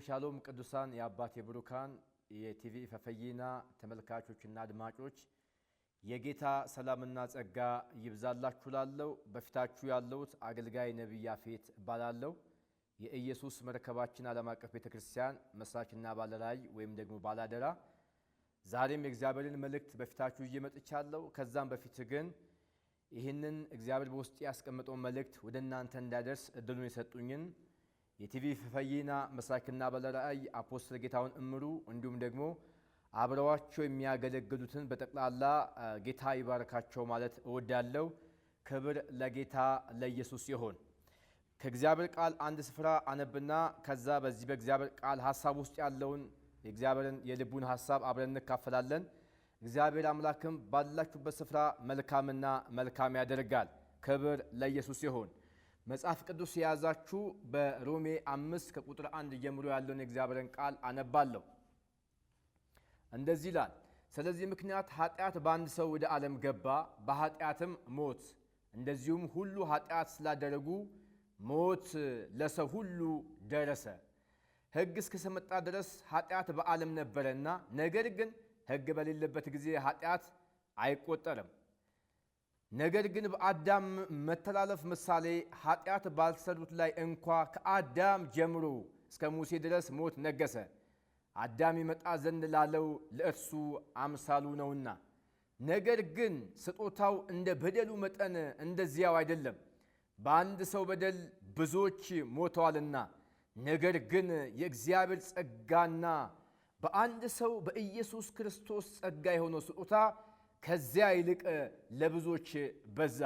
ሻሎም ቅዱሳን የአባቴ ብሩካን የቲቪ ፈፈይና ተመልካቾችና አድማጮች የጌታ ሰላምና ጸጋ ይብዛላችሁ ላለው በፊታችሁ ያለውት አገልጋይ ነብይ ያፌት ባላለው የኢየሱስ መርከባችን ዓለም አቀፍ ቤተክርስቲያን መስራችና ባለራዕይ ወይም ደግሞ ባላደራ ዛሬም የእግዚአብሔርን መልእክት በፊታችሁ እየመጥቻለሁ። ከዛም በፊት ግን ይህንን እግዚአብሔር በውስጥ ያስቀመጠው መልእክት ወደናንተ እንዳደርስ እድሉን የሰጡኝን የቲቪ ፈፈይና መስራችና ባለራዕይ አፖስትል ጌታውን እምሩ እንዲሁም ደግሞ አብረዋቸው የሚያገለግሉትን በጠቅላላ ጌታ ይባርካቸው ማለት እወዳለሁ። ክብር ለጌታ ለኢየሱስ ይሁን። ከእግዚአብሔር ቃል አንድ ስፍራ አነብና ከዛ በዚህ በእግዚአብሔር ቃል ሐሳብ ውስጥ ያለውን የእግዚአብሔርን የልቡን ሐሳብ አብረን እንካፈላለን። እግዚአብሔር አምላክም ባላችሁበት ስፍራ መልካምና መልካም ያደርጋል። ክብር ለኢየሱስ ይሁን። መጽሐፍ ቅዱስ የያዛችሁ በሮሜ 5 ከቁጥር 1 ጀምሮ ያለውን የእግዚአብሔርን ቃል አነባለሁ። እንደዚህ ይላል፣ ስለዚህ ምክንያት ኃጢአት በአንድ ሰው ወደ ዓለም ገባ፣ በኃጢአትም ሞት፣ እንደዚሁም ሁሉ ኃጢአት ስላደረጉ ሞት ለሰው ሁሉ ደረሰ። ሕግ እስከመጣ ድረስ ኃጢአት በዓለም ነበረና፣ ነገር ግን ሕግ በሌለበት ጊዜ ኃጢአት አይቆጠርም። ነገር ግን በአዳም መተላለፍ ምሳሌ ኃጢአት ባልሰሩት ላይ እንኳ ከአዳም ጀምሮ እስከ ሙሴ ድረስ ሞት ነገሰ። አዳም ይመጣ ዘንድ ላለው ለእርሱ አምሳሉ ነውና። ነገር ግን ስጦታው እንደ በደሉ መጠን እንደዚያው አይደለም። በአንድ ሰው በደል ብዙዎች ሞተዋልና፣ ነገር ግን የእግዚአብሔር ጸጋና በአንድ ሰው በኢየሱስ ክርስቶስ ጸጋ የሆነው ስጦታ ከዚያ ይልቅ ለብዙዎች በዛ።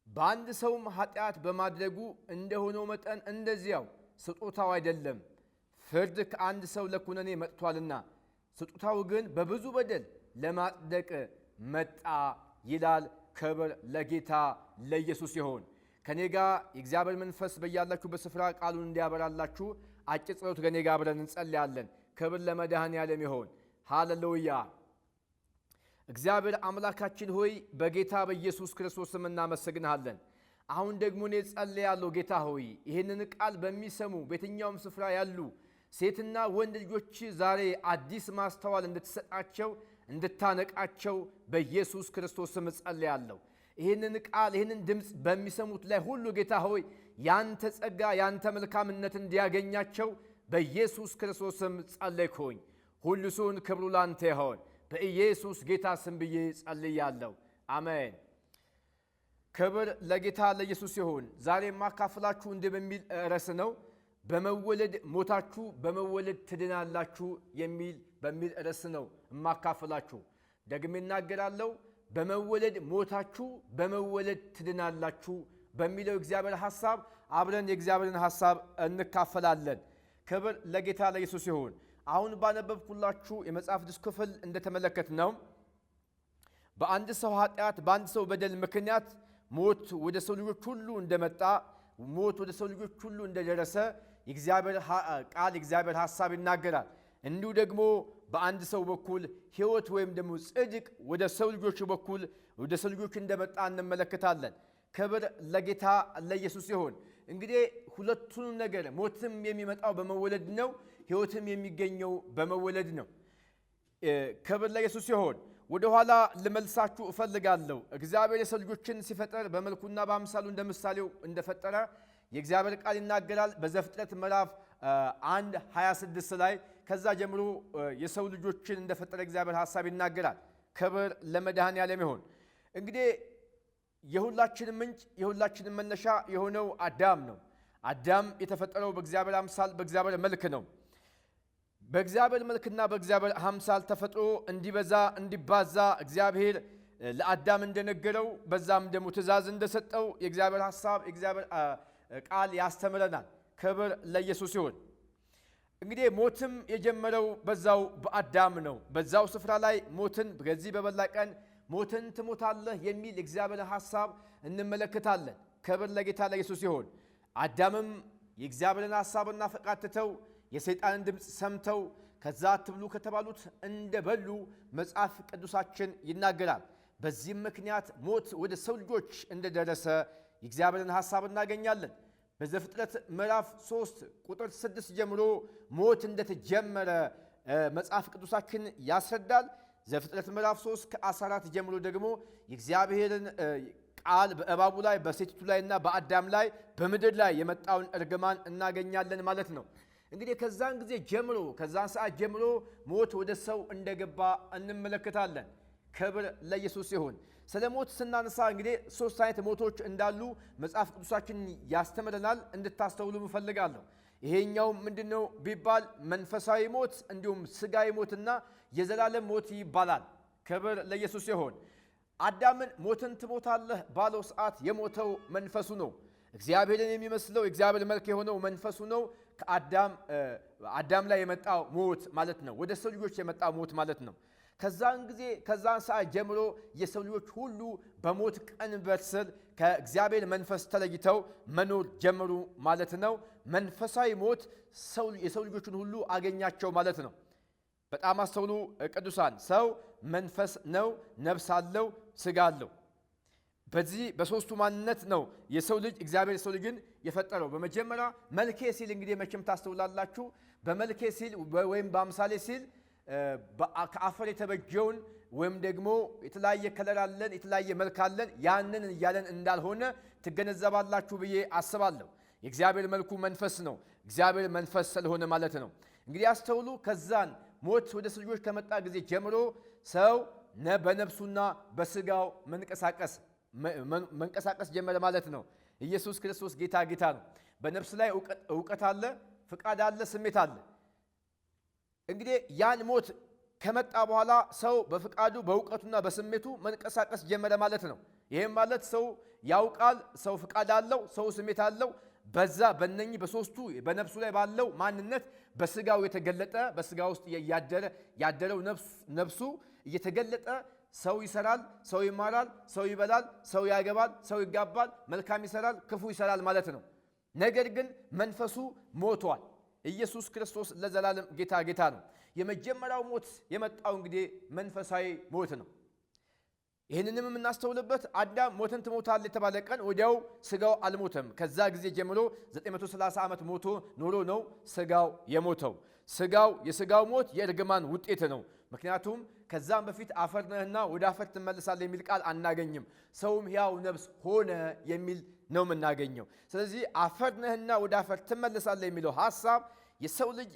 በአንድ ሰውም ኃጢአት በማድረጉ እንደሆነው መጠን እንደዚያው ስጦታው አይደለም። ፍርድ ከአንድ ሰው ለኩነኔ መጥቷልና፣ ስጦታው ግን በብዙ በደል ለማጽደቅ መጣ ይላል። ክብር ለጌታ ለኢየሱስ ይሁን። ከኔ ጋር የእግዚአብሔር መንፈስ በያላችሁበት ስፍራ ቃሉን እንዲያበራላችሁ አጭር ጸሎት ከኔ ጋር አብረን እንጸልያለን። ክብር ለመድኃኔዓለም ይሁን። ሃሌሉያ። እግዚአብሔር አምላካችን ሆይ በጌታ በኢየሱስ ክርስቶስ ስም እናመሰግንሃለን። አሁን ደግሞ እኔ ጸልያለሁ። ጌታ ሆይ ይህንን ቃል በሚሰሙ በየትኛውም ስፍራ ያሉ ሴትና ወንድ ልጆች ዛሬ አዲስ ማስተዋል እንድትሰጣቸው እንድታነቃቸው በኢየሱስ ክርስቶስ ስም ጸልያለሁ። ይህንን ቃል ይህንን ድምፅ በሚሰሙት ላይ ሁሉ ጌታ ሆይ ያንተ ጸጋ ያንተ መልካምነት እንዲያገኛቸው በኢየሱስ ክርስቶስ ስም ጸለይኩኝ። ሁሉ ሲሆን ክብሩ ላንተ ይሁን። በኢየሱስ ጌታ ስም ብዬ ጸልያለሁ። አሜን። ክብር ለጌታ ለኢየሱስ ይሁን። ዛሬ የማካፍላችሁ እንዲህ በሚል ርዕስ ነው። በመወለድ ሞታችሁ በመወለድ ትድናላችሁ በሚል ርዕስ ነው የማካፍላችሁ። ደግሜ እናገራለሁ። በመወለድ ሞታችሁ በመወለድ ትድናላችሁ በሚለው እግዚአብሔር ሐሳብ አብረን የእግዚአብሔርን ሐሳብ እንካፈላለን። ክብር ለጌታ ለኢየሱስ ይሁን። አሁን ባነበብኩላችሁ የመጽሐፍ ቅዱስ ክፍል እንደተመለከትነው በአንድ ሰው ኃጢአት በአንድ ሰው በደል ምክንያት ሞት ወደ ሰው ልጆች ሁሉ እንደመጣ ሞት ወደ ሰው ልጆች ሁሉ እንደደረሰ የእግዚአብሔር ቃል የእግዚአብሔር ሐሳብ ይናገራል። እንዲሁ ደግሞ በአንድ ሰው በኩል ሕይወት ወይም ደግሞ ጽድቅ ወደ ሰው ልጆች በኩል ወደ ሰው ልጆች እንደመጣ እንመለከታለን። ክብር ለጌታ ለኢየሱስ ይሁን። እንግዲህ ሁለቱንም ነገር ሞትም የሚመጣው በመወለድ ነው፣ ሕይወትም የሚገኘው በመወለድ ነው። ክብር ለኢየሱስ ይሁን። ወደ ኋላ ልመልሳችሁ እፈልጋለሁ። እግዚአብሔር የሰው ልጆችን ሲፈጠር በመልኩና በአምሳሉ እንደ ምሳሌው እንደፈጠረ የእግዚአብሔር ቃል ይናገራል። በዘፍጥረት ምዕራፍ 1:26 ላይ ከዛ ጀምሮ የሰው ልጆችን እንደፈጠረ እግዚአብሔር ሐሳብ ይናገራል። ክብር ለመድኃኔዓለም ይሁን። እንግዲህ የሁላችንም ምንጭ የሁላችንም መነሻ የሆነው አዳም ነው። አዳም የተፈጠረው በእግዚአብሔር አምሳል በእግዚአብሔር መልክ ነው። በእግዚአብሔር መልክና በእግዚአብሔር አምሳል ተፈጥሮ እንዲበዛ እንዲባዛ እግዚአብሔር ለአዳም እንደነገረው በዛም ደግሞ ትእዛዝ እንደሰጠው የእግዚአብሔር ሐሳብ የእግዚአብሔር ቃል ያስተምረናል። ክብር ለኢየሱስ ይሁን። እንግዲህ ሞትም የጀመረው በዛው በአዳም ነው። በዛው ስፍራ ላይ ሞትን በዚህ በበላ ቀን ሞትን ትሞታለህ የሚል እግዚአብሔር ሐሳብ እንመለከታለን። ክብር ለጌታ ለኢየሱስ ይሁን። አዳምም የእግዚአብሔርን ሐሳብና ፈቃድ ትተው የሰይጣንን ድምፅ ሰምተው ከዛ አትብሉ ከተባሉት እንደበሉ መጽሐፍ ቅዱሳችን ይናገራል። በዚህም ምክንያት ሞት ወደ ሰው ልጆች እንደደረሰ የእግዚአብሔርን ሐሳብ እናገኛለን። በዘፍጥረት ምዕራፍ 3 ቁጥር 6 ጀምሮ ሞት እንደተጀመረ መጽሐፍ ቅዱሳችን ያስረዳል። ዘፍጥረት ምዕራፍ 3 ከ14 ጀምሮ ደግሞ የእግዚአብሔርን ቃል በእባቡ ላይ በሴቲቱ ላይና በአዳም ላይ በምድር ላይ የመጣውን እርግማን እናገኛለን ማለት ነው። እንግዲህ ከዛን ጊዜ ጀምሮ ከዛን ሰዓት ጀምሮ ሞት ወደ ሰው እንደገባ እንመለከታለን። ክብር ለኢየሱስ ይሁን። ስለ ሞት ስናነሳ እንግዲህ 3 አይነት ሞቶች እንዳሉ መጽሐፍ ቅዱሳችን ያስተምረናል፣ እንድታስተውሉ እፈልጋለሁ። ይሄኛው ምንድነው ቢባል መንፈሳዊ ሞት እንዲሁም ስጋዊ ሞትና የዘላለም ሞት ይባላል። ክብር ለኢየሱስ ይሁን። አዳምን ሞትን ትሞታለህ ባለው ሰዓት የሞተው መንፈሱ ነው። እግዚአብሔርን የሚመስለው እግዚአብሔር መልክ የሆነው መንፈሱ ነው። ከአዳም ላይ የመጣው ሞት ማለት ነው። ወደ ሰው ልጆች የመጣው ሞት ማለት ነው። ከዛን ሰዓት ጀምሮ የሰው ልጆች ሁሉ በሞት ቀንበር ስር ከእግዚአብሔር መንፈስ ተለይተው መኖር ጀመሩ ማለት ነው። መንፈሳዊ ሞት የሰው ልጆችን ሁሉ አገኛቸው ማለት ነው። በጣም አስተውሉ ቅዱሳን። ሰው መንፈስ ነው፣ ነፍስ አለው፣ ስጋ አለው። በዚህ በሶስቱ ማንነት ነው የሰው ልጅ እግዚአብሔር የሰው ልጅን የፈጠረው። በመጀመሪያ መልኬ ሲል እንግዲህ መቼም ታስተውላላችሁ። በመልኬ ሲል ወይም በአምሳሌ ሲል ከአፈር የተበጀውን ወይም ደግሞ የተለያየ ከለር አለን የተለያየ መልክ አለን ያንን እያለን እንዳልሆነ ትገነዘባላችሁ ብዬ አስባለሁ። የእግዚአብሔር መልኩ መንፈስ ነው። እግዚአብሔር መንፈስ ስለሆነ ማለት ነው። እንግዲህ አስተውሉ። ከዛን ሞት ወደ ሰው ልጆች ከመጣ ጊዜ ጀምሮ ሰው በነፍሱና በስጋው መንቀሳቀስ ጀመረ ማለት ነው። ኢየሱስ ክርስቶስ ጌታ ነው። በነፍስ ላይ ዕውቀት አለ፣ ፍቃድ አለ፣ ስሜት አለ። እንግዲህ ያን ሞት ከመጣ በኋላ ሰው በፍቃዱ በዕውቀቱና በስሜቱ መንቀሳቀስ ጀመረ ማለት ነው። ይህም ማለት ሰው ያውቃል፣ ሰው ፍቃድ አለው፣ ሰው ስሜት አለው። በእነኚህ በሶስቱ በነፍሱ ላይ ባለው ማንነት በስጋው የተገለጠ በስጋ ውስጥ ያደረው ነፍሱ እየተገለጠ ሰው ይሰራል፣ ሰው ይማራል፣ ሰው ይበላል፣ ሰው ያገባል፣ ሰው ይጋባል፣ መልካም ይሰራል፣ ክፉ ይሰራል ማለት ነው። ነገር ግን መንፈሱ ሞቷል። ኢየሱስ ክርስቶስ ለዘላለም ጌታ ነው። የመጀመሪያው ሞት የመጣው እንግዲህ መንፈሳዊ ሞት ነው። ይህንንም የምናስተውልበት አዳም ሞትን ትሞታለህ የተባለ ቀን ወዲያው ስጋው አልሞተም። ከዛ ጊዜ ጀምሮ 930 ዓመት ኖሮ ነው ስጋው የሞተው። የስጋው ሞት የእርግማን ውጤት ነው። ምክንያቱም ከዛም በፊት አፈር ነህና ወደ አፈር ትመለሳለህ የሚል ቃል አናገኝም። ሰውም ሕያው ነፍስ ሆነ የሚል ነው የምናገኘው። ስለዚህ አፈር ነህና ወደ አፈር ትመለሳለህ የሚለው ሐሳብ የሰው ልጅ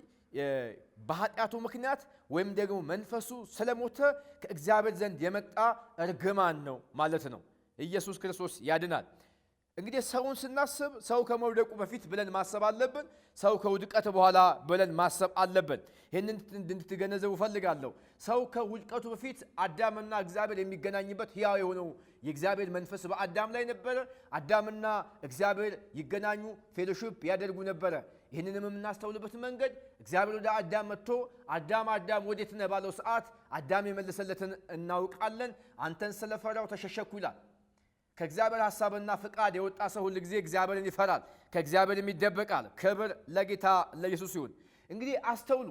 በኃጢአቱ ምክንያት ወይም ደግሞ መንፈሱ ስለሞተ ከእግዚአብሔር ዘንድ የመጣ እርግማን ነው ማለት ነው። ኢየሱስ ክርስቶስ ያድናል። እንግዲህ ሰውን ስናስብ ሰው ከመውደቁ በፊት ብለን ማሰብ አለብን። ሰው ከውድቀት በኋላ ብለን ማሰብ አለብን። ይህንን እንድትገነዘቡ ፈልጋለሁ። ሰው ከውድቀቱ በፊት አዳምና እግዚአብሔር የሚገናኝበት ሕያው የሆነው የእግዚአብሔር መንፈስ በአዳም ላይ ነበረ። አዳምና እግዚአብሔር ይገናኙ፣ ፌሎሺፕ ያደርጉ ነበረ። ይህንንም የምናስተውልበት መንገድ እግዚአብሔር ወደ አዳም መጥቶ አዳም ወዴት ነህ ባለው ሰዓት አዳም የመለሰለትን እናውቃለን። አንተን ስለፈራው ተሸሸኩ ይላል። ከእግዚአብሔር ሐሳብና ፍቃድ የወጣ ሰው ሁሉ ጊዜ እግዚአብሔርን ይፈራል፣ ከእግዚአብሔርም ይደበቃል። ክብር ለጌታ ለኢየሱስ ይሁን። እንግዲህ አስተውሉ።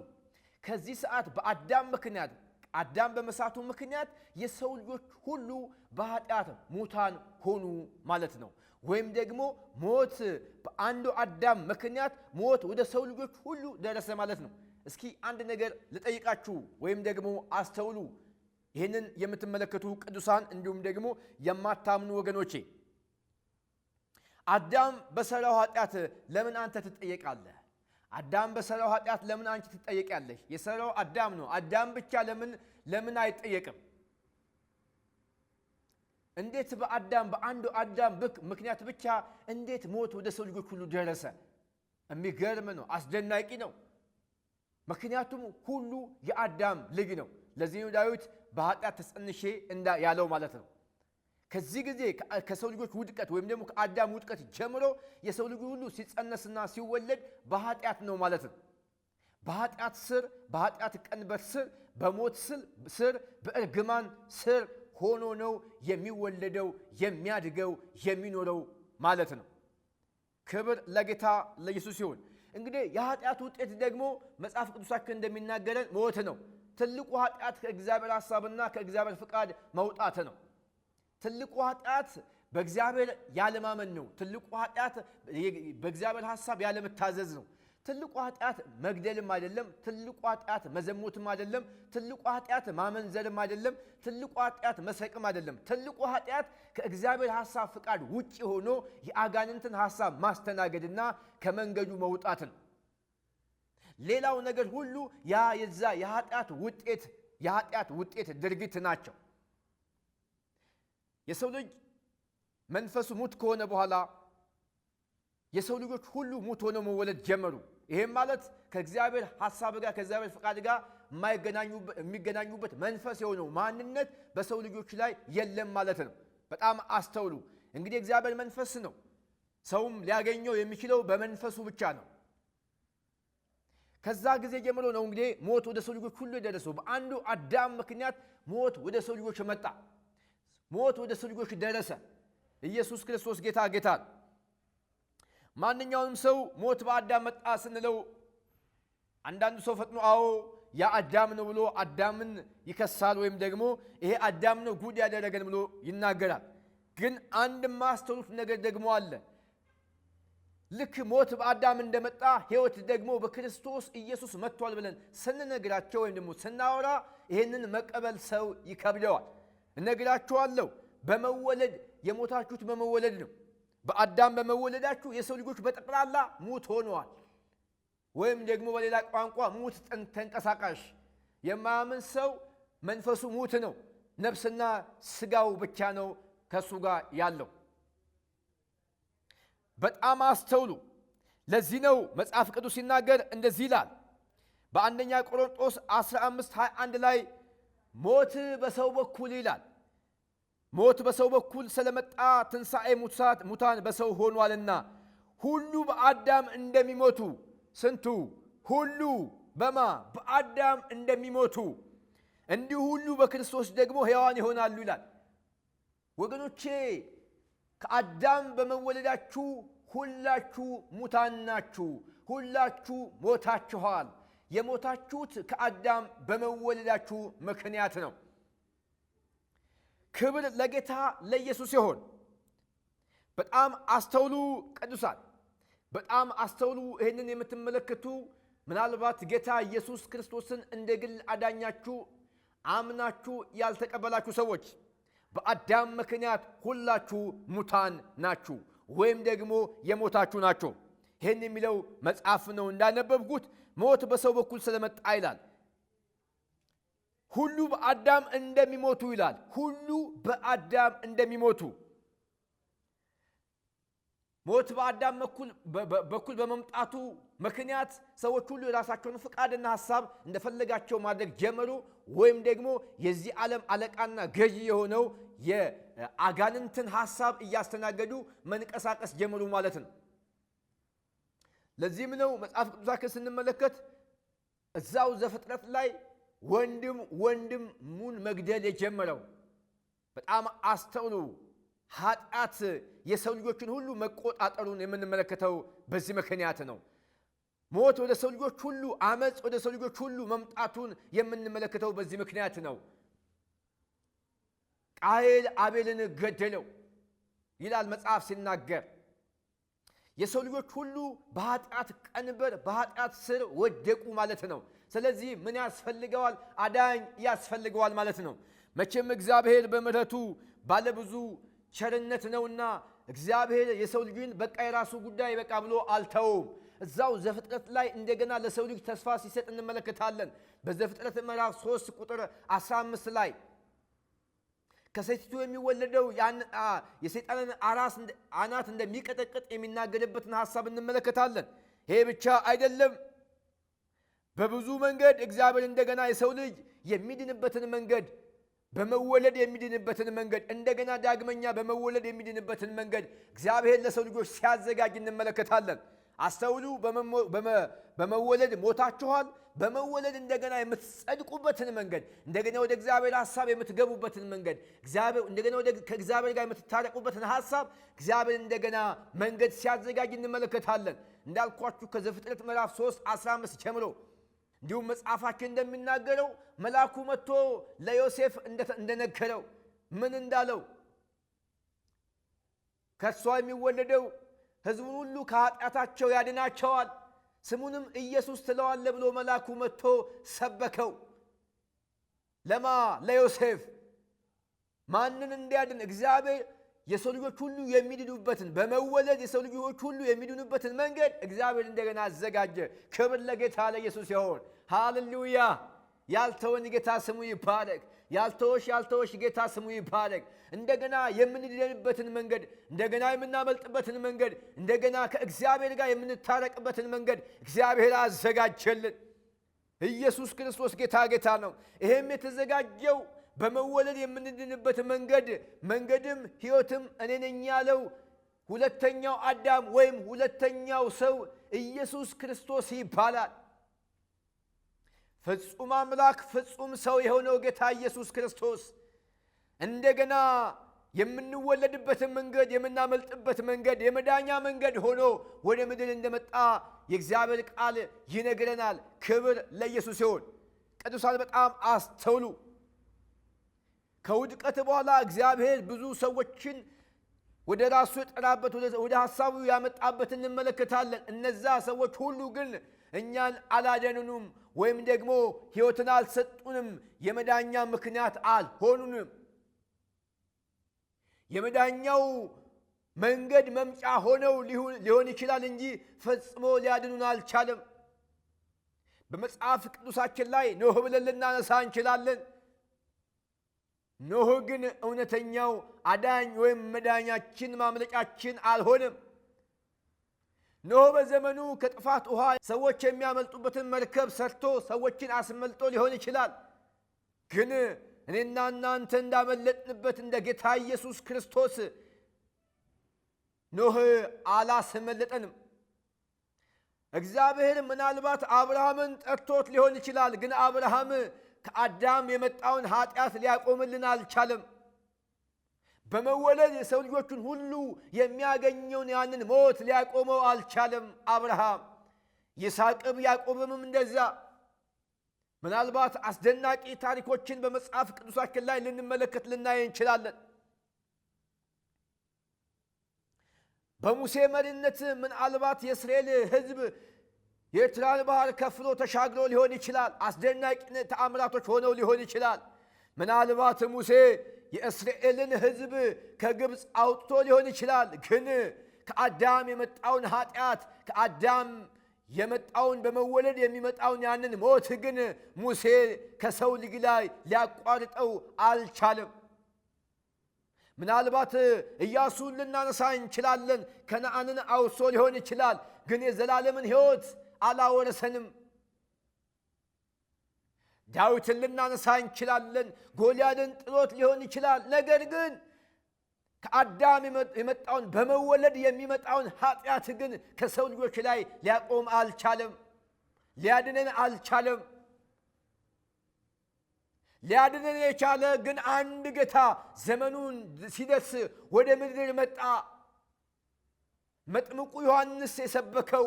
ከዚህ ሰዓት በአዳም ምክንያት አዳም በመሳቱ ምክንያት የሰው ልጆች ሁሉ በኃጢአት ሙታን ሆኑ ማለት ነው። ወይም ደግሞ ሞት በአንዱ አዳም ምክንያት ሞት ወደ ሰው ልጆች ሁሉ ደረሰ ማለት ነው። እስኪ አንድ ነገር ልጠይቃችሁ ወይም ደግሞ አስተውሉ። ይህንን የምትመለከቱ ቅዱሳን እንዲሁም ደግሞ የማታምኑ ወገኖቼ፣ አዳም በሰራው ኃጢአት ለምን አንተ ትጠየቃለህ? አዳም በሰራው ኃጢአት ለምን አንቺ ትጠየቂያለሽ? የሰራው አዳም ነው። አዳም ብቻ ለምን አይጠየቅም? እንዴት በአንዱ አዳም ምክንያት ብቻ እንዴት ሞት ወደ ሰው ልጆች ሁሉ ደረሰ? የሚገርም ነው፣ አስደናቂ ነው። ምክንያቱም ሁሉ የአዳም ልጅ ነው። ለዚህ ነው ዳዊት በኃጢአት ተጸንሼ ያለው ማለት ነው። ከዚህ ጊዜ ከሰው ልጆች ውድቀት ወይም ደግሞ ከአዳም ውድቀት ጀምሮ የሰው ልጅ ሁሉ ሲጸነስና ሲወለድ በኃጢአት ነው ማለት ነው። በኃጢአት ስር፣ በኃጢአት ቀንበር ስር፣ በሞት ስር፣ በእርግማን ስር ሆኖ ነው የሚወለደው፣ የሚያድገው፣ የሚኖረው ማለት ነው። ክብር ለጌታ ለኢየሱስ ይሁን። እንግዲህ የኃጢአት ውጤት ደግሞ መጽሐፍ ቅዱሳችን እንደሚናገረን ሞት ነው። ትልቁ ኃጢአት ከእግዚአብሔር ሐሳብና ከእግዚአብሔር ፍቃድ መውጣት ነው። ትልቁ ኃጢአት በእግዚአብሔር ያለማመን ነው። ትልቁ ኃጢአት በእግዚአብሔር ሐሳብ ያለመታዘዝ ነው። ትልቁ ኃጢአት መግደልም አይደለም። ትልቁ ኃጢአት መዘሞትም አይደለም። ትልቁ ኃጢአት ማመንዘርም አይደለም። ትልቁ ኃጢአት መስረቅም አይደለም። ትልቁ ኃጢአት ከእግዚአብሔር ሐሳብ ፍቃድ ውጪ ሆኖ የአጋንንትን ሐሳብ ማስተናገድና ከመንገዱ መውጣት ነው። ሌላው ነገር ሁሉ የዛ የኃጢአት ውጤት ድርጊት ናቸው። የሰው ልጅ መንፈሱ ሙት ከሆነ በኋላ የሰው ልጆች ሁሉ ሙት ሆነው መወለድ ጀመሩ። ይሄም ማለት ከእግዚአብሔር ሐሳብ ጋር ከእግዚአብሔር ፍቃድ ጋር የሚገናኙበት መንፈስ የሆነው ማንነት በሰው ልጆች ላይ የለም ማለት ነው። በጣም አስተውሉ። እንግዲህ እግዚአብሔር መንፈስ ነው። ሰውም ሊያገኘው የሚችለው በመንፈሱ ብቻ ነው። ከዛ ጊዜ ጀምሮ ነው እንግዲህ ሞት ወደ ሰው ልጆች ሁሉ የደረሰው። በአንዱ አዳም ምክንያት ሞት ወደ ሰው ልጆች መጣ። ሞት ወደ ሰው ልጆች ደረሰ። ኢየሱስ ክርስቶስ ጌታ ነው። ማንኛውንም ሰው ሞት በአዳም መጣ ስንለው አንዳንዱ ሰው ፈጥኖ አዎ ያ አዳም ነው ብሎ አዳምን ይከሳል፣ ወይም ደግሞ ይሄ አዳም ነው ጉድ ያደረገን ብሎ ይናገራል። ግን አንድ ማስተውሉት ነገር ደግሞ አለ። ልክ ሞት በአዳም እንደመጣ ሕይወት ደግሞ በክርስቶስ ኢየሱስ መጥቷል ብለን ስንነግራቸው ወይም ደግሞ ስናወራ ይሄንን መቀበል ሰው ይከብደዋል። እነግራቸዋለሁ፣ በመወለድ የሞታችሁት በመወለድ ነው። በአዳም በመወለዳችሁ የሰው ልጆች በጠቅላላ ሙት ሆነዋል። ወይም ደግሞ በሌላ ቋንቋ ሙት ተንቀሳቃሽ። የማያምን ሰው መንፈሱ ሙት ነው፣ ነፍስና ስጋው ብቻ ነው ከሱ ጋር ያለው። በጣም አስተውሉ። ለዚህ ነው መጽሐፍ ቅዱስ ሲናገር እንደዚህ ይላል በአንደኛ ቆሮንቶስ 15:21 ላይ ሞት በሰው በኩል ይላል። ሞት በሰው በኩል ስለመጣ ትንሣኤ ሙታን በሰው ሆኗልና ሁሉ በአዳም እንደሚሞቱ ስንቱ ሁሉ በአዳም እንደሚሞቱ እንዲሁ ሁሉ በክርስቶስ ደግሞ ሕያዋን ይሆናሉ ይላል። ወገኖቼ ከአዳም በመወለዳችሁ ሁላችሁ ሙታን ናችሁ። ሁላችሁ ሞታችኋል። የሞታችሁት ከአዳም በመወለዳችሁ ምክንያት ነው። ክብር ለጌታ ለኢየሱስ ይሁን። በጣም አስተውሉ ቅዱሳን፣ በጣም አስተውሉ። ይህንን የምትመለከቱ ምናልባት ጌታ ኢየሱስ ክርስቶስን እንደ ግል አዳኛችሁ አምናችሁ ያልተቀበላችሁ ሰዎች በአዳም ምክንያት ሁላችሁ ሙታን ናችሁ፣ ወይም ደግሞ የሞታችሁ ናችሁ። ይህን የሚለው መጽሐፍ ነው እንዳነበብኩት ሞት በሰው በኩል ስለመጣ ይላል። ሁሉ በአዳም እንደሚሞቱ ይላል። ሁሉ በአዳም እንደሚሞቱ። ሞት በአዳም በኩል በመምጣቱ ምክንያት ሰዎች ሁሉ የራሳቸውን ፍቃድና ሐሳብ እንደፈለጋቸው ማድረግ ጀመሩ። ወይም ደግሞ የዚህ ዓለም አለቃና ገዢ የሆነው የአጋንንትን ሐሳብ እያስተናገዱ መንቀሳቀስ ጀመሩ ማለት ነው። ለዚህም ነው መጽሐፍ ቅዱሳችን ስንመለከት እዛው ዘፍጥረት ላይ ወንድሙን መግደል የጀመረው። በጣም አስተውሉ። ኃጢአት የሰው ልጆችን ሁሉ መቆጣጠሩን የምንመለከተው በዚህ ምክንያት ነው። ሞት ወደ ሰው ልጆች ሁሉ፣ አመፅ ወደ ሰው ልጆች ሁሉ መምጣቱን የምንመለከተው በዚህ ምክንያት ነው። ቃየል አቤልን ገደለው ይላል መጽሐፍ ሲናገር። የሰው ልጆች ሁሉ በኃጢአት ቀንበር በኃጢአት ስር ወደቁ ማለት ነው። ስለዚህ ምን ያስፈልገዋል? አዳኝ ያስፈልገዋል ማለት ነው። መቼም እግዚአብሔር በምሕረቱ ባለብዙ ቸርነት ነውና እግዚአብሔር የሰው ልጅን በቃ የራሱ ጉዳይ በቃ ብሎ አልተውም። እዛው ዘፍጥረት ላይ እንደገና ለሰው ልጅ ተስፋ ሲሰጥ እንመለከታለን። በዘፍጥረት ምዕራፍ 3 ቁጥር 15 ላይ ከሴቲቱ የሚወለደው የሰይጣንን አናት እንደሚቀጠቅጥ የሚናገርበትን ሐሳብ እንመለከታለን። ይሄ ብቻ አይደለም። በብዙ መንገድ እግዚአብሔር እንደገና የሰው ልጅ የሚድንበትን መንገድ፣ በመወለድ የሚድንበትን መንገድ፣ እንደገና ዳግመኛ በመወለድ የሚድንበትን መንገድ እግዚአብሔር ለሰው ልጆች ሲያዘጋጅ እንመለከታለን። አስተውሉ። በመወለድ ሞታችኋል። በመወለድ እንደገና የምትጸድቁበትን መንገድ፣ እንደገና ወደ እግዚአብሔር ሐሳብ የምትገቡበትን መንገድ፣ እንደገና ከእግዚአብሔር ጋር የምትታረቁበትን ሐሳብ እግዚአብሔር እንደገና መንገድ ሲያዘጋጅ እንመለከታለን። እንዳልኳችሁ ከዘፍጥረት ምዕራፍ 3:15 ጀምሮ እንዲሁም መጽሐፋችን እንደሚናገረው መልአኩ መጥቶ ለዮሴፍ እንደነገረው ምን እንዳለው ከእርሷ የሚወለደው ሕዝቡን ሁሉ ከኃጢአታቸው ያድናቸዋል፣ ስሙንም ኢየሱስ ትለዋለህ ብሎ መልአኩ መጥቶ ሰበከው። ለማ ለዮሴፍ ማንን እንዲያድን? እግዚአብሔር የሰው ልጆች ሁሉ የሚድኑበትን በመወለድ የሰው ልጆች ሁሉ የሚድኑበትን መንገድ እግዚአብሔር እንደገና አዘጋጀ። ክብር ለጌታ ለኢየሱስ ይሁን። ሃሌሉያ! ያልተወን ጌታ ስሙ ይባረክ። ያልተወሽ ጌታ ስሙ ይባረክ። እንደገና የምንድንበትን መንገድ፣ እንደገና የምናመልጥበትን መንገድ፣ እንደገና ከእግዚአብሔር ጋር የምንታረቅበትን መንገድ እግዚአብሔር አዘጋጀልን። ኢየሱስ ክርስቶስ ጌታ ነው። ይሄም የተዘጋጀው በመወለድ የምንድንበት መንገድም ሕይወትም እኔ ነኝ ያለው ሁለተኛው አዳም ወይም ሁለተኛው ሰው ኢየሱስ ክርስቶስ ይባላል። ፍጹም አምላክ ፍጹም ሰው የሆነው ጌታ ኢየሱስ ክርስቶስ እንደገና የምንወለድበት መንገድ፣ የምናመልጥበት መንገድ፣ የመዳኛ መንገድ ሆኖ ወደ ምድር እንደመጣ የእግዚአብሔር ቃል ይነግረናል። ክብር ለኢየሱስ ይሁን። ቅዱሳን በጣም አስተውሉ። ከውድቀት በኋላ እግዚአብሔር ብዙ ሰዎችን ወደ ራሱ የጠራበት ወደ ሐሳቡ ያመጣበት እንመለከታለን። እነዛ ሰዎች ሁሉ ግን እኛን አላደኑንም ወይም ደግሞ ሕይወትን አልሰጡንም፣ የመዳኛ ምክንያት አልሆኑንም። የመዳኛው መንገድ መምጫ ሆነው ሊሆን ይችላል እንጂ ፈጽሞ ሊያድኑን አልቻለም። በመጽሐፍ ቅዱሳችን ላይ ኖህ ብለን ልናነሳ እንችላለን። ኖህ ግን እውነተኛው አዳኝ ወይም መዳኛችን ማምለጫችን አልሆነም። ኖህ በዘመኑ ከጥፋት ውሃ ሰዎች የሚያመልጡበትን መርከብ ሰርቶ ሰዎችን አስመልጦ ሊሆን ይችላል። ግን እኔና እናንተ እንዳመለጥንበት እንደ ጌታ ኢየሱስ ክርስቶስ ኖህ አላስመለጠንም። እግዚአብሔር ምናልባት አብርሃምን ጠርቶት ሊሆን ይችላል። ግን አብርሃም ከአዳም የመጣውን ኃጢአት ሊያቆምልን አልቻለም። በመወለድ የሰው ልጆችን ሁሉ የሚያገኘውን ያንን ሞት ሊያቆመው አልቻለም አብርሃም። ይስሐቅም ያዕቆብም እንደዛ። ምናልባት አስደናቂ ታሪኮችን በመጽሐፍ ቅዱሳችን ላይ ልንመለከት ልናይ እንችላለን። በሙሴ መሪነት ምናልባት የእስራኤል ሕዝብ የኤርትራን ባህር ከፍሎ ተሻግሮ ሊሆን ይችላል። አስደናቂ ተአምራቶች ሆነው ሊሆን ይችላል። ምናልባት ሙሴ የእስራኤልን ሕዝብ ከግብፅ አውጥቶ ሊሆን ይችላል። ግን ከአዳም የመጣውን ኃጢአት ከአዳም የመጣውን በመወለድ የሚመጣውን ያንን ሞት ግን ሙሴ ከሰው ልጅ ላይ ሊያቋርጠው አልቻለም። ምናልባት ኢያሱን ልናነሳ እንችላለን። ከነዓንን አውርሶ ሊሆን ይችላል። ግን የዘላለምን ሕይወት አላወረሰንም። ዳዊትን ልናነሳ እንችላለን። ጎልያድን ጥሎት ሊሆን ይችላል። ነገር ግን ከአዳም የመጣውን በመወለድ የሚመጣውን ኃጢአት ግን ከሰው ልጆች ላይ ሊያቆም አልቻለም፣ ሊያድነን አልቻለም። ሊያድነን የቻለ ግን አንድ ጌታ ዘመኑን ሲደርስ ወደ ምድር መጣ። መጥምቁ ዮሐንስ የሰበከው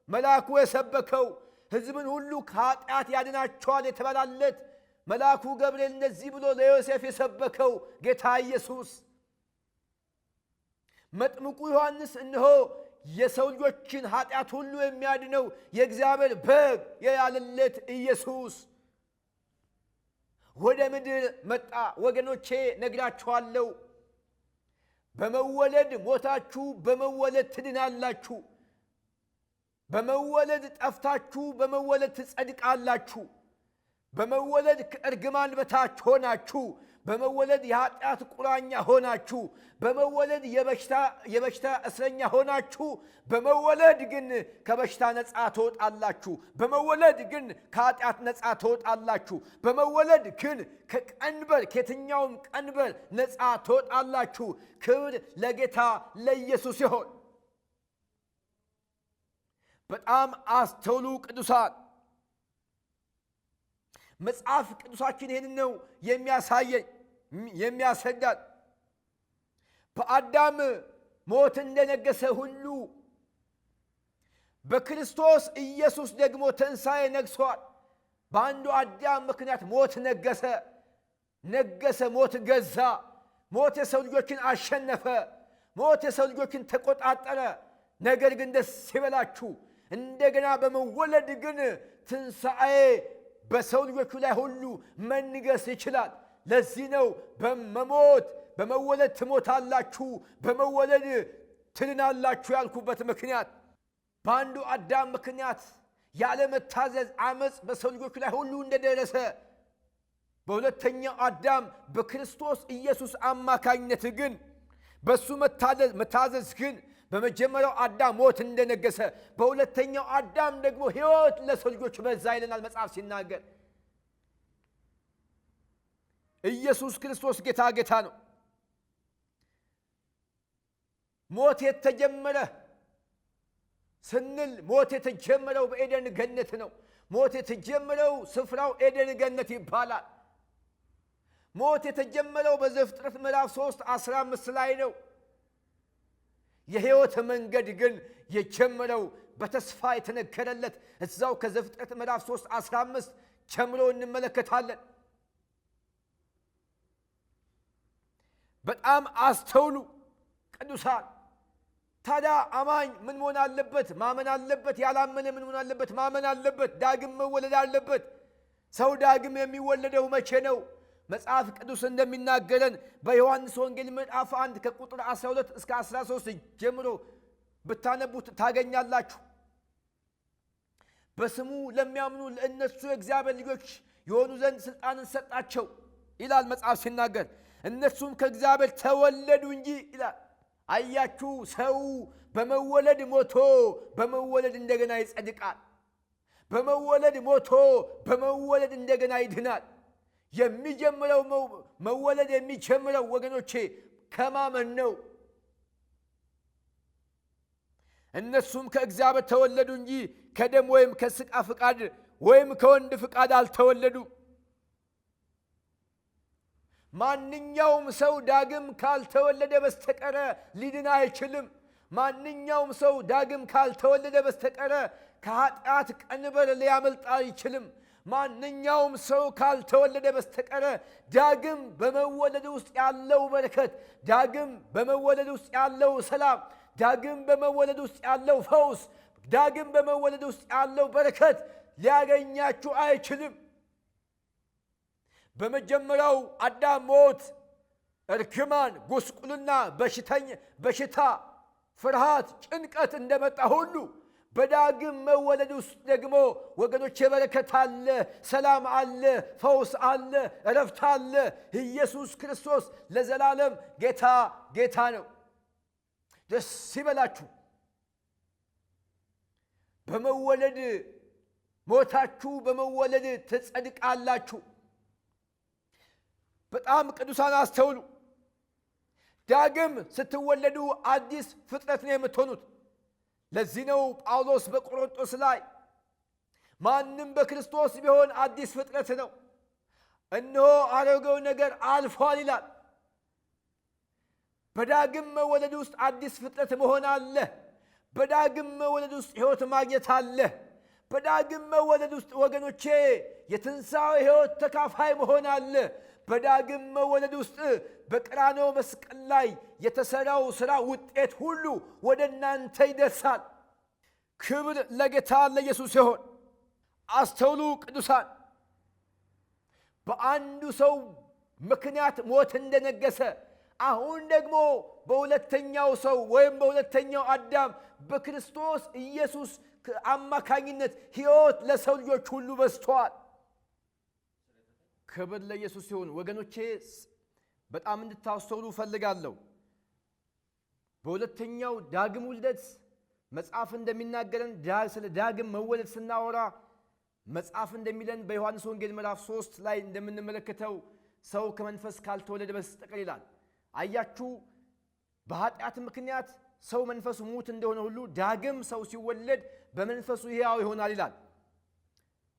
መልአኩ የሰበከው ሕዝብን ሁሉ ከኃጢአት ያድናቸዋል የተባለለት መልአኩ ገብርኤል እንደዚህ ብሎ ለዮሴፍ የሰበከው ጌታ ኢየሱስ መጥምቁ ዮሐንስ እነሆ የሰው ልጆችን ኃጢአት ሁሉ የሚያድነው የእግዚአብሔር በግ ያለለት ኢየሱስ ወደ ምድር መጣ። ወገኖቼ ነግራችኋለሁ፣ በመወለድ ሞታችሁ በመወለድ ትድናላችሁ። በመወለድ ጠፍታችሁ በመወለድ ትጸድቃላችሁ። በመወለድ ከእርግማን በታች ሆናችሁ፣ በመወለድ የኃጢአት ቁራኛ ሆናችሁ፣ በመወለድ የበሽታ እስረኛ ሆናችሁ፣ በመወለድ ግን ከበሽታ ነፃ ትወጣላችሁ። በመወለድ ግን ከኃጢአት ነፃ ትወጣላችሁ። በመወለድ ግን ከቀንበር ከየትኛውም ቀንበር ነፃ ትወጣላችሁ። ክብር ለጌታ ለኢየሱስ ይሁን። በጣም አስተውሉ ቅዱሳን። መጽሐፍ ቅዱሳችን ይህን ነው የሚያስረዳን። በአዳም ሞት እንደነገሰ ሁሉ በክርስቶስ ኢየሱስ ደግሞ ትንሣኤ ነግሷል። በአንዱ አዳም ምክንያት ሞት ነገሰ፣ ሞት ገዛ። ሞት የሰው ልጆችን አሸነፈ። ሞት የሰው ልጆችን ተቆጣጠረ። ነገር ግን ደስ ይበላችሁ እንደገና በመወለድ ግን ትንሣኤ በሰው ልጆቹ ላይ ሁሉ መንገስ ይችላል። ለዚህ ነው በመወለድ ትሞታላችሁ፣ በመወለድ ትድናላችሁ ያልኩበት ምክንያት። በአንዱ አዳም ምክንያት ያለመታዘዝ አመፅ በሰው ልጆቹ ላይ ሁሉ እንደደረሰ በሁለተኛው አዳም በክርስቶስ ኢየሱስ አማካኝነት ግን በሱ መታዘዝ ግን በመጀመሪያው አዳም ሞት እንደነገሰ በሁለተኛው አዳም ደግሞ ሕይወት ለሰው ልጆች በዛ ይለናል መጽሐፍ ሲናገር። ኢየሱስ ክርስቶስ ጌታ ነው። ሞት የተጀመረ ስንል ሞት የተጀመረው በኤደን ገነት ነው። ሞት የተጀመረው ስፍራው ኤደን ገነት ይባላል። ሞት የተጀመረው በዘፍጥረት ምዕራፍ 3:15 ላይ ነው። የሕይወት መንገድ ግን የጀመረው በተስፋ የተነገረለት እዛው ከዘፍጥረት ምዕራፍ 3:15 ጀምሮ እንመለከታለን። በጣም አስተውሉ ቅዱሳን። ታዲያ አማኝ ምን መሆን አለበት? ማመን አለበት። ያላመነ ምን መሆን አለበት? ማመን አለበት። ዳግም መወለድ አለበት። ሰው ዳግም የሚወለደው መቼ ነው? መጽሐፍ ቅዱስ እንደሚናገረን በዮሐንስ ወንጌል ምዕራፍ 1 ከቁጥር 12 እስከ 13 ጀምሮ ብታነቡት ታገኛላችሁ። በስሙ ለሚያምኑ ለእነሱ የእግዚአብሔር ልጆች የሆኑ ዘንድ ሥልጣንን ሰጣቸው ይላል መጽሐፍ ሲናገር። እነሱም ከእግዚአብሔር ተወለዱ እንጂ ይላል። አያችሁ፣ ሰው በመወለድ ሞቶ በመወለድ እንደገና ይጸድቃል። በመወለድ ሞቶ በመወለድ እንደገና ይድናል። የሚጀምረው መወለድ የሚጀምረው ወገኖቼ ከማመን ነው። እነሱም ከእግዚአብሔር ተወለዱ እንጂ ከደም ወይም ከሥጋ ፍቃድ ወይም ከወንድ ፍቃድ አልተወለዱም። ማንኛውም ሰው ዳግም ካልተወለደ በስተቀረ ሊድን አይችልም። ማንኛውም ሰው ዳግም ካልተወለደ በስተቀረ ከኃጢአት ቀንበር ሊያመልጥ አይችልም። ማንኛውም ሰው ካልተወለደ በስተቀረ ዳግም በመወለድ ውስጥ ያለው በረከት፣ ዳግም በመወለድ ውስጥ ያለው ሰላም፣ ዳግም በመወለድ ውስጥ ያለው ፈውስ፣ ዳግም በመወለድ ውስጥ ያለው በረከት ሊያገኛችሁ አይችልም። በመጀመሪያው አዳም ሞት፣ እርግማን፣ ጉስቁልና፣ በሽታ፣ ፍርሃት፣ ጭንቀት እንደመጣ ሁሉ በዳግም መወለድ ውስጥ ደግሞ ወገኖቼ በረከት አለ፣ ሰላም አለ፣ ፈውስ አለ፣ እረፍት አለ። ኢየሱስ ክርስቶስ ለዘላለም ጌታ ነው። ደስ ይበላችሁ። በመወለድ ሞታችሁ በመወለድ ትጸድቃላችሁ። በጣም ቅዱሳን አስተውሉ። ዳግም ስትወለዱ አዲስ ፍጥረት ነው የምትሆኑት። ለዚህ ነው ጳውሎስ በቆሮንቶስ ላይ ማንም በክርስቶስ ቢሆን አዲስ ፍጥረት ነው፣ እነሆ አሮጌው ነገር አልፏል ይላል። በዳግም መወለድ ውስጥ አዲስ ፍጥረት መሆን አለ። በዳግም መወለድ ውስጥ ሕይወት ማግኘት አለ። በዳግም መወለድ ውስጥ ወገኖቼ የትንሣኤ ሕይወት ተካፋይ መሆን አለ። በዳግም መወለድ ውስጥ በቀራንዮ መስቀል ላይ የተሰራው ሥራ ውጤት ሁሉ ወደ እናንተ ይደርሳል። ክብር ለጌታ ለኢየሱስ ይሁን። አስተውሉ ቅዱሳን። በአንዱ ሰው ምክንያት ሞት እንደነገሰ አሁን ደግሞ በሁለተኛው ሰው ወይም በሁለተኛው አዳም በክርስቶስ ኢየሱስ አማካኝነት ሕይወት ለሰው ልጆች ሁሉ በዝቷል። ክብር ለኢየሱስ ይሁን። ወገኖቼ በጣም እንድታስተውሉ ፈልጋለሁ። በሁለተኛው ዳግም ውልደት መጽሐፍ እንደሚናገረን ስለ ዳግም መወለድ ስናወራ መጽሐፍ እንደሚለን በዮሐንስ ወንጌል ምዕራፍ 3 ላይ እንደምንመለከተው ሰው ከመንፈስ ካልተወለደ በስተቀር ይላል። አያችሁ፣ በኃጢአት ምክንያት ሰው መንፈሱ ሙት እንደሆነ ሁሉ ዳግም ሰው ሲወለድ በመንፈሱ ሕያው ይሆናል ይላል።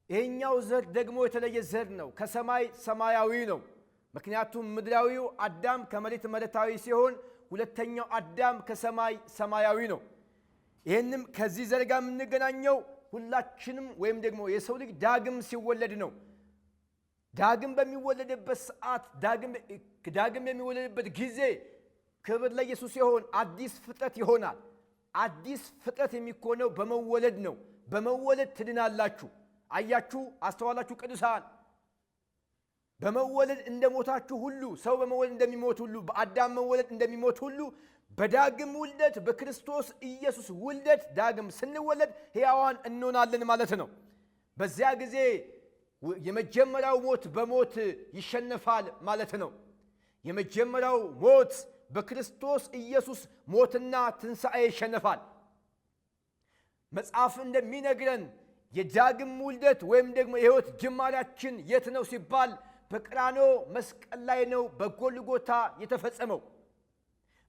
ይሄኛው ዘር ደግሞ የተለየ ዘር ነው። ከሰማይ ሰማያዊ ነው። ምክንያቱም ምድራዊው አዳም ከመሬት መሬታዊ ሲሆን ሁለተኛው አዳም ከሰማይ ሰማያዊ ነው። ይህንም ከዚህ ዘር ጋር የምንገናኘው ሁላችንም ወይም ደግሞ የሰው ልጅ ዳግም ሲወለድ ነው። ዳግም በሚወለድበት ሰዓት ዳግም የሚወለድበት ጊዜ ክብር ለኢየሱስ ይሁን። አዲስ ፍጥረት ይሆናል። አዲስ ፍጥረት የሚኮነው በመወለድ ነው። በመወለድ ትድናላችሁ። አያችሁ፣ አስተዋላችሁ ቅዱሳን? በመወለድ እንደሞታችሁ ሁሉ ሰው በመወለድ እንደሚሞት ሁሉ በአዳም መወለድ እንደሚሞት ሁሉ በዳግም ውልደት በክርስቶስ ኢየሱስ ውልደት ዳግም ስንወለድ ሕያዋን እንሆናለን ማለት ነው። በዚያ ጊዜ የመጀመሪያው ሞት በሞት ይሸነፋል ማለት ነው። የመጀመሪያው ሞት በክርስቶስ ኢየሱስ ሞትና ትንሣኤ ይሸነፋል። መጽሐፍ እንደሚነግረን የዳግም ውልደት ወይም ደግሞ የሕይወት ጅማሬያችን የት ነው ሲባል በቀራንዮ መስቀል ላይ ነው በጎልጎታ የተፈጸመው።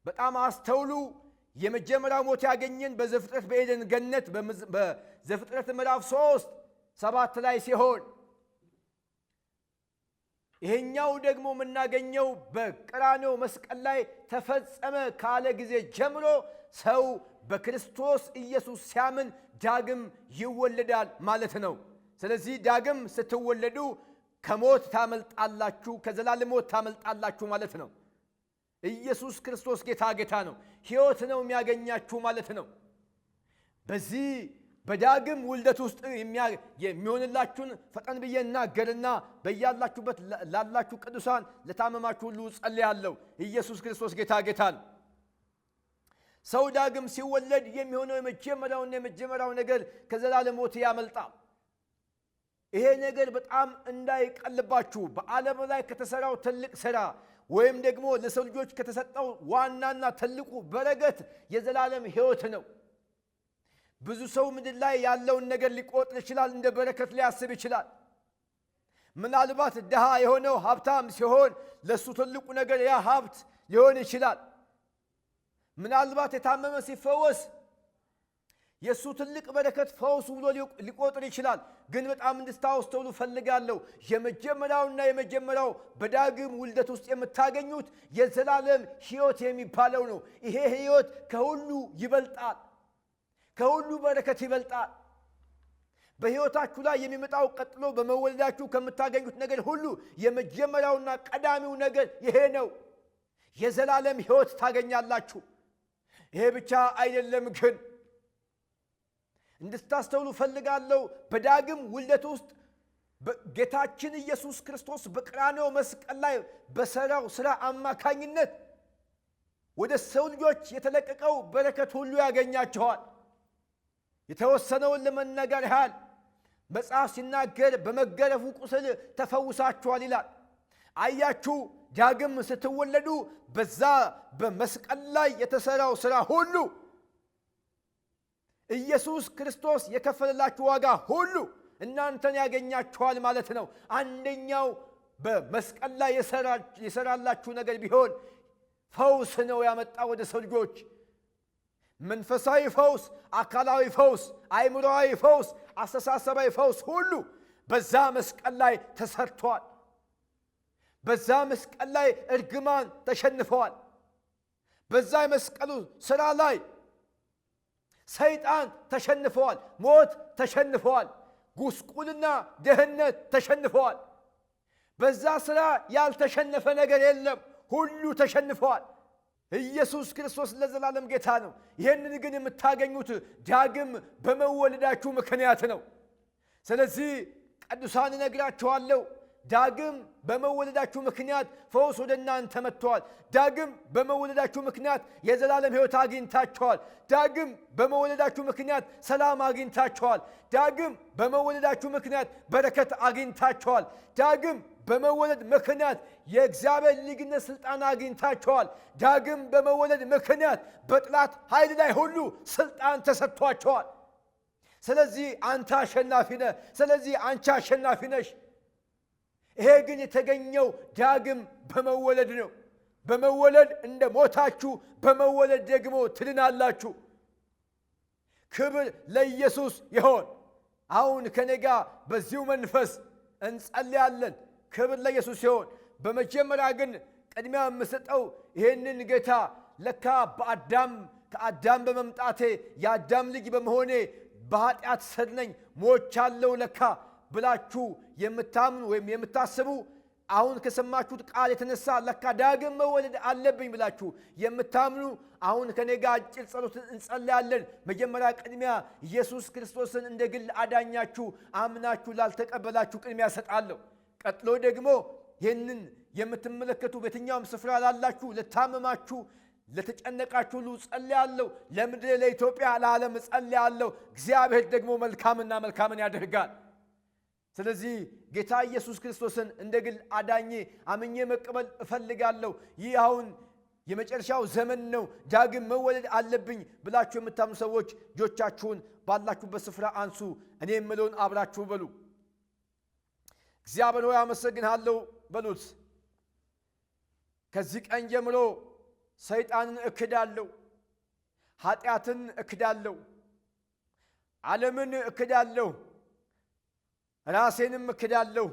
በጣም አስተውሉ። የመጀመሪያው ሞት ያገኘን በዘፍጥረት በኤደን ገነት በዘፍጥረት ምዕራፍ 3:7 ላይ ሲሆን ይሄኛው ደግሞ የምናገኘው በቀራንዮ መስቀል ላይ ተፈጸመ ካለ ጊዜ ጀምሮ ሰው በክርስቶስ ኢየሱስ ሲያምን ዳግም ይወለዳል ማለት ነው። ስለዚህ ዳግም ስትወለዱ ከሞት ታመልጣላችሁ፣ ከዘላለም ሞት ታመልጣላችሁ ማለት ነው። ኢየሱስ ክርስቶስ ጌታ ነው። ሕይወት ነው የሚያገኛችሁ ማለት ነው። በዚህ በዳግም ውልደት ውስጥ የሚሆንላችሁን ፈጠን ብዬ እናገርና በያላችሁበት ላላችሁ ቅዱሳን ለታመማችሁ ሁሉ ጸልያለሁ። ኢየሱስ ክርስቶስ ጌታ ነው። ሰው ዳግም ሲወለድ የሚሆነው የመጀመሪያው ነገር ከዘላለም ሞት ያመልጣል። ይሄ ነገር በጣም እንዳይቀልባችሁ። በዓለም ላይ ከተሰራው ትልቅ ሥራ ወይም ደግሞ ለሰው ልጆች ከተሰጠው ዋናና ትልቁ በረከት የዘላለም ሕይወት ነው። ብዙ ሰው ምድር ላይ ያለውን ነገር ሊቆጥር ይችላል፣ እንደ በረከት ሊያስብ ይችላል። ምናልባት ድሃ የሆነው ሀብታም ሲሆን ለሱ ትልቁ ነገር ያ ሀብት ሊሆን ይችላል። ምናልባት የታመመ ሲፈወስ የሱ ትልቅ በረከት ፈውሱ ብሎ ሊቆጥር ይችላል። ግን በጣም እንድታስተውሉ ፈልጋለሁ። የመጀመሪያው በዳግም ውልደት ውስጥ የምታገኙት የዘላለም ሕይወት የሚባለው ነው። ይሄ ሕይወት ከሁሉ ይበልጣል፣ ከሁሉ በረከት ይበልጣል። በሕይወታችሁ ላይ የሚመጣው ቀጥሎ በመወለዳችሁ ከምታገኙት ነገር ሁሉ የመጀመሪያውና ቀዳሚው ነገር ይሄ ነው። የዘላለም ሕይወት ታገኛላችሁ። ይሄ ብቻ አይደለም ግን እንድታስተውሉ ፈልጋለሁ። በዳግም ውልደት ውስጥ ጌታችን ኢየሱስ ክርስቶስ በቀራንዮ መስቀል ላይ በሰራው ሥራ አማካኝነት ወደ ሰው ልጆች የተለቀቀው በረከት ሁሉ ያገኛቸዋል። የተወሰነውን ለመናገር ያህል መጽሐፍ ሲናገር በመገረፉ ቁስል ተፈውሳችኋል ይላል። አያችሁ፣ ዳግም ስትወለዱ በዛ በመስቀል ላይ የተሰራው ሥራ ሁሉ ኢየሱስ ክርስቶስ የከፈለላችሁ ዋጋ ሁሉ እናንተን ያገኛችኋል ማለት ነው። አንደኛው በመስቀል ላይ የሰራላችሁ ነገር ቢሆን ፈውስ ነው ያመጣ ወደ ሰው ልጆች። መንፈሳዊ ፈውስ፣ አካላዊ ፈውስ፣ አእምሮአዊ ፈውስ፣ አስተሳሰባዊ ፈውስ ሁሉ በዛ መስቀል ላይ ተሰርቷል። በዛ መስቀል ላይ እርግማን ተሸንፈዋል። በዛ የመስቀሉ ሥራ ላይ ሰይጣን ተሸንፈዋል። ሞት ተሸንፈዋል። ጉስቁልና፣ ድህነት ተሸንፈዋል። በዛ ሥራ ያልተሸነፈ ነገር የለም። ሁሉ ተሸንፈዋል። ኢየሱስ ክርስቶስ ለዘላለም ጌታ ነው። ይህንን ግን የምታገኙት ዳግም በመወለዳችሁ ምክንያት ነው። ስለዚህ ቅዱሳን እነግራችኋለሁ፣ ዳግም በመወለዳችሁ ምክንያት ፈውስ ወደ እናንተ መጥቷል። ዳግም በመወለዳችሁ ምክንያት የዘላለም ሕይወት አግኝታችኋል። ዳግም በመወለዳችሁ ምክንያት ሰላም አግኝታችኋል። ዳግም በመወለዳችሁ ምክንያት በረከት አግኝታችኋል። ዳግም በመወለድ ምክንያት የእግዚአብሔር ልጅነት ሥልጣን አግኝታችኋል። ዳግም በመወለድ ምክንያት በጠላት ኃይል ላይ ሁሉ ሥልጣን ተሰጥቷችኋል። ስለዚህ አንተ አሸናፊ ነህ። ስለዚህ አንቺ አሸናፊ ነሽ። ይሄ ግን የተገኘው ዳግም በመወለድ ነው። በመወለድ እንደ ሞታችሁ በመወለድ ደግሞ ትድናላችሁ። ክብር ለኢየሱስ ይሆን። አሁን ከኔ ጋር በዚሁ መንፈስ እንጸልያለን። ክብር ለኢየሱስ ይሆን። በመጀመሪያ ግን ቅድሚያ የምሰጠው ይህንን ጌታ ለካ ከአዳም በመምጣቴ የአዳም ልጅ በመሆኔ በኃጢአት ስር ነኝ ሞቻለሁ ለካ ብላችሁ የምታምኑ ወይም የምታስቡ አሁን ከሰማችሁት ቃል የተነሳ ለካ ዳግም መወለድ አለብኝ ብላችሁ የምታምኑ አሁን ከኔ ጋር አጭር ጸሎት እንጸልያለን። መጀመሪያ ቅድሚያ ኢየሱስ ክርስቶስን እንደ ግል አዳኛችሁ አምናችሁ ላልተቀበላችሁ ቅድሚያ ሰጣለሁ። ቀጥሎ ደግሞ ይህንን የምትመለከቱ በየትኛውም ስፍራ ላላችሁ ለታመማችሁ ለተጨነቃችሁ ሁሉ ጸልያለሁ። ለምድር ለኢትዮጵያ ለዓለም ጸልያለሁ። እግዚአብሔር ደግሞ መልካምና መልካምን ያደርጋል። ስለዚህ ጌታ ኢየሱስ ክርስቶስን እንደ ግል አዳኜ አምኜ መቀበል እፈልጋለሁ። ይህ አሁን የመጨረሻው ዘመን ነው፣ ዳግም መወለድ አለብኝ ብላችሁ የምታምኑ ሰዎች እጆቻችሁን ባላችሁበት ስፍራ አንሱ። እኔ የምለውን አብራችሁ በሉ። እግዚአብሔር ሆይ አመሰግንሃለሁ በሉት። ከዚህ ቀን ጀምሮ ሰይጣንን እክዳለሁ፣ ኃጢአትን እክዳለሁ፣ ዓለምን እክዳለሁ፣ ራሴንም እክዳለሁ።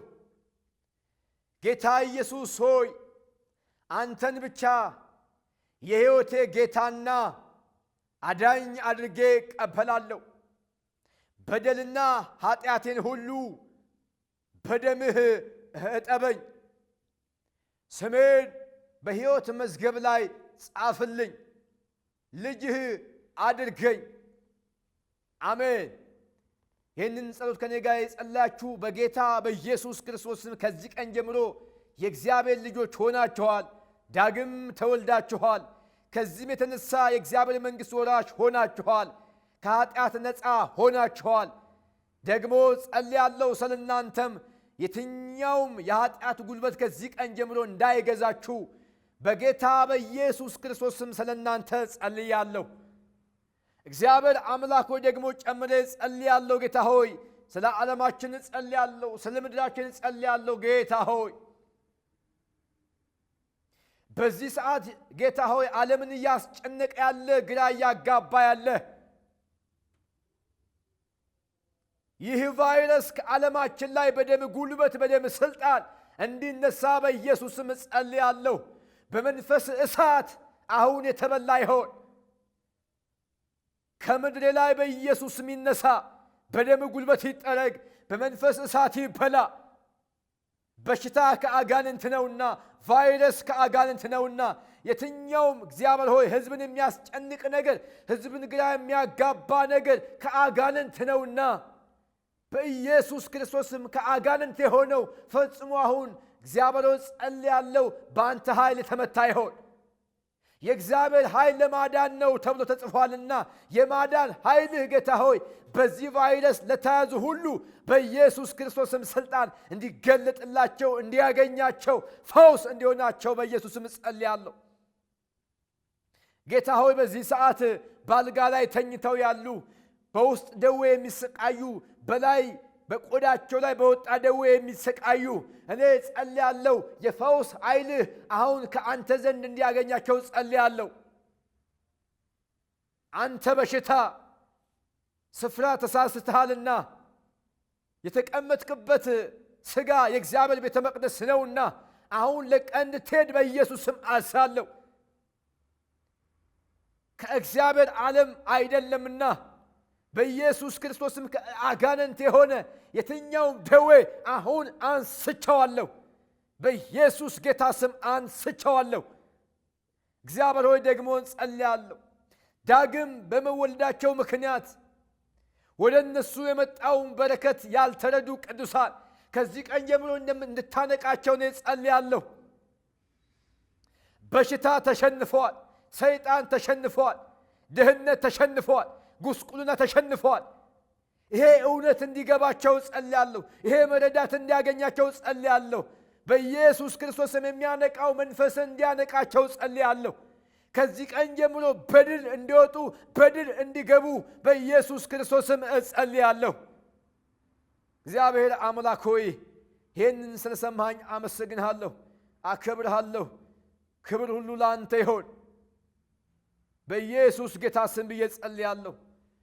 ጌታ ኢየሱስ ሆይ አንተን ብቻ የሕይወቴ ጌታና አዳኝ አድርጌ ቀበላለሁ። በደልና ኃጢአቴን ሁሉ በደምህ እጠበኝ። ስሜን በሕይወት መዝገብ ላይ ጻፍልኝ። ልጅህ አድርገኝ። አሜን። ይህንን ጸሎት ከኔ ጋር የጸላችሁ በጌታ በኢየሱስ ክርስቶስ ስም ከዚህ ቀን ጀምሮ የእግዚአብሔር ልጆች ሆናችኋል። ዳግም ተወልዳችኋል። ከዚህም የተነሳ የእግዚአብሔር መንግሥት ወራሽ ሆናችኋል። ከኃጢአት ነፃ ሆናችኋል። ደግሞ ጸልያለሁ ስለ እናንተም የትኛውም የኃጢአት ጉልበት ከዚህ ቀን ጀምሮ እንዳይገዛችሁ በጌታ በኢየሱስ ክርስቶስ ስም ስለ እናንተ ጸልያለሁ። እግዚአብሔር አምላክ ሆይ ደግሞ ጨምሬ ጸልያለሁ። ጌታ ሆይ ስለ ዓለማችን ጸልያለሁ፣ ስለ ምድራችን ጸልያለሁ። ጌታ ሆይ በዚህ ሰዓት ጌታ ሆይ ዓለምን እያስጨነቀ ያለ፣ ግራ እያጋባ ያለ ይህ ቫይረስ ከዓለማችን ላይ በደም ጉልበት በደም ስልጣን እንዲነሳ በኢየሱስም ጸልያለሁ። በመንፈስ እሳት አሁን የተበላ ይሆን ከምድር ላይ በኢየሱስ ይነሳ። በደም ጉልበት ይጠረግ፣ በመንፈስ እሳት ይበላ። በሽታ ከአጋንንት ነውና፣ ቫይረስ ከአጋንንት ነውና፣ የትኛውም እግዚአብሔር ሆይ ሕዝብን የሚያስጨንቅ ነገር፣ ሕዝብን ግራ የሚያጋባ ነገር ከአጋንንት ነውና በኢየሱስ ክርስቶስም ከአጋንንት የሆነው ፈጽሞ አሁን እግዚአብሔር ሆይ ጸልያለሁ፣ በአንተ ኃይል የተመታ ይሆን። የእግዚአብሔር ኃይል ለማዳን ነው ተብሎ ተጽፏልና የማዳን ኃይልህ ጌታ ሆይ በዚህ ቫይረስ ለተያዙ ሁሉ በኢየሱስ ክርስቶስም ስልጣን እንዲገለጥላቸው፣ እንዲያገኛቸው፣ ፈውስ እንዲሆናቸው በኢየሱስም ጸልያለሁ። ጌታ ሆይ በዚህ ሰዓት ባልጋ ላይ ተኝተው ያሉ፣ በውስጥ ደዌ የሚሰቃዩ፣ በላይ በቆዳቸው ላይ በወጣ ደዌ የሚሰቃዩ እኔ ጸልያለሁ። የፈውስ ኃይልህ አሁን ከአንተ ዘንድ እንዲያገኛቸው ጸልያለሁ። አንተ በሽታ ስፍራ ተሳስተሃልና የተቀመጥክበት ሥጋ የእግዚአብሔር ቤተ መቅደስ ነውና አሁን ለቀህ እንድትሄድ በኢየሱስም አዛለሁ። ከእግዚአብሔር ዓለም አይደለምና በኢየሱስ ክርስቶስም ከአጋንንት የሆነ የትኛውም ደዌ አሁን አንስቸዋለሁ። በኢየሱስ ጌታ ስም አንስቸዋለሁ። እግዚአብሔር ሆይ ደግሞ እንጸልያለሁ። ዳግም በመወለዳቸው ምክንያት ወደ እነሱ የመጣውን በረከት ያልተረዱ ቅዱሳን ከዚህ ቀን ጀምሮ እንድታነቃቸው ነው ጸልያለሁ። በሽታ ተሸንፈዋል። ሰይጣን ተሸንፈዋል። ድህነት ተሸንፈዋል። ጉስቁልና ተሸንፈዋል። ይሄ እውነት እንዲገባቸው ጸልያለሁ። ይሄ መረዳት እንዲያገኛቸው ጸልያለሁ። በኢየሱስ ክርስቶስም የሚያነቃው መንፈስ እንዲያነቃቸው ጸልያለሁ። ከዚህ ቀን ጀምሮ በድል እንዲወጡ በድል እንዲገቡ በኢየሱስ ክርስቶስም እጸልያለሁ። እግዚአብሔር አምላክ ሆይ ይህንን ስለሰማኝ አመሰግንሃለሁ፣ አከብርሃለሁ። ክብር ሁሉ ለአንተ ይሆን። በኢየሱስ ጌታ ስም ብዬ ጸልያለሁ።